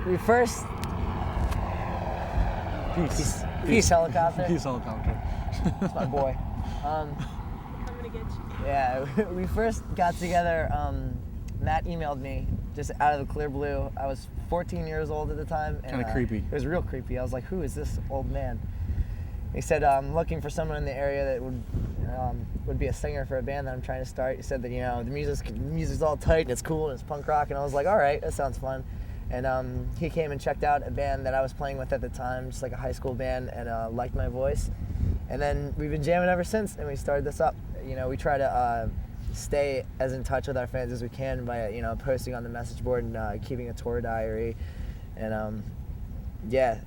we first peace helicopter. Peace helicopter. That's my boy. I'm gonna get you. Yeah, we first got together. Matt emailed me just out of the clear blue. I was 14 years old at the time. Kind of creepy. It was real creepy. I was like, who is this old man? He said, I'm looking for someone in the area that would be a singer for a band that I'm trying to start. He said that, the music's all tight and it's cool and it's punk rock. And I was like, all right, that sounds fun. And he came and checked out a band that I was playing with at the time, just like a high school band, and liked my voice. And then we've been jamming ever since, and we started this up. We try to stay as in touch with our fans as we can by, posting on the message board and keeping a tour diary. And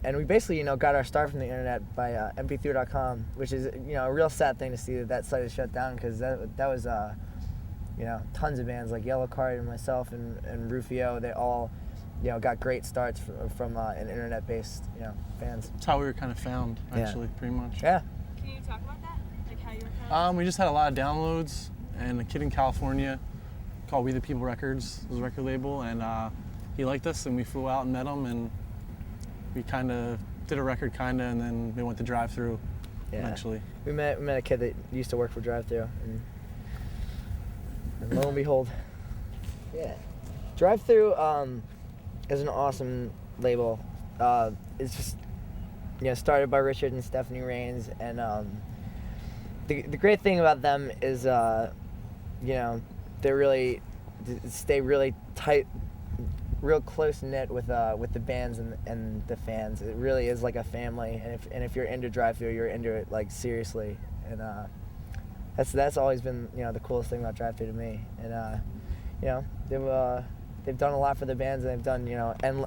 and we basically, got our start from the internet by mp3.com, which is, a real sad thing to see that site is shut down, because that was, tons of bands like Yellow Card and myself and Rufio. They all, got great starts from an internet-based, fans. That's how we were kind of found, actually, pretty much. Yeah. Can you talk about that? Like how you were found? We just had a lot of downloads, and a kid in California called We the People Records was a record label, and he liked us, and we flew out and met him, and we kind of did a record, and then we went to Drive Thru eventually. We met a kid that used to work for Drive Thru, and lo and behold, Drive Thru is an awesome label. It's just started by Richard and Stephanie Rains, and the great thing about them is they really stay really tight, real close knit with the bands and the fans. It really is like a family, and if you're into Drive Thru, you're into it like seriously, and that's always been the coolest thing about Drive Thru to me. And they've done a lot for the bands, and they've done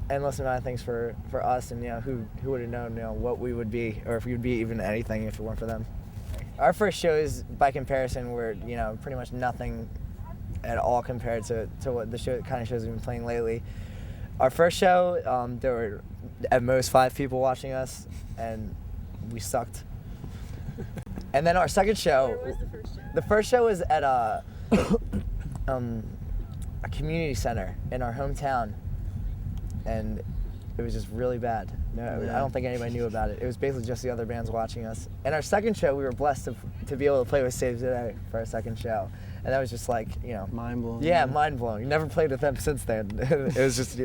endless amount of things for us, and who would have known what we would be, or if we would be even anything if it weren't for them. Our first shows, by comparison, were pretty much nothing at all compared to what the kind of shows we've been playing lately. Our first show, there were at most 5 people watching us, and we sucked. And then our second show. Where was the first show? The first show was at a community center in our hometown, and it was just really bad. I don't think anybody knew about it. It was basically just the other bands watching us. And our second show, we were blessed to be able to play with Save Today for our second show, and that was just like mind blowing. Yeah, mind blowing. We never played with them since then. It was just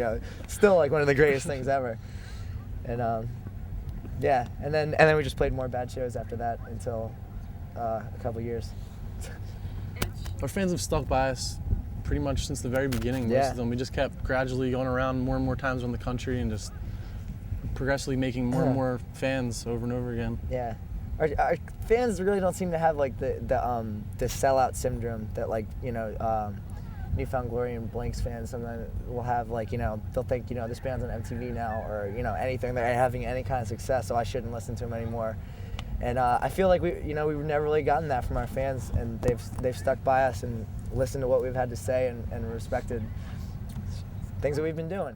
still like one of the greatest things ever. And and then we just played more bad shows after that until a couple years. Our fans have stuck by us pretty much since the very beginning. Most of them. We just kept gradually going around more and more times around the country, and just progressively making more and more fans over and over again. Yeah, our fans really don't seem to have like the sellout syndrome that Newfound Glory and Blink's fans sometimes will have. They'll think this band's on MTV now, or anything. They're having any kind of success, so I shouldn't listen to them anymore. And I feel like we've never really gotten that from our fans, and they've stuck by us and listened to what we've had to say and respected things that we've been doing.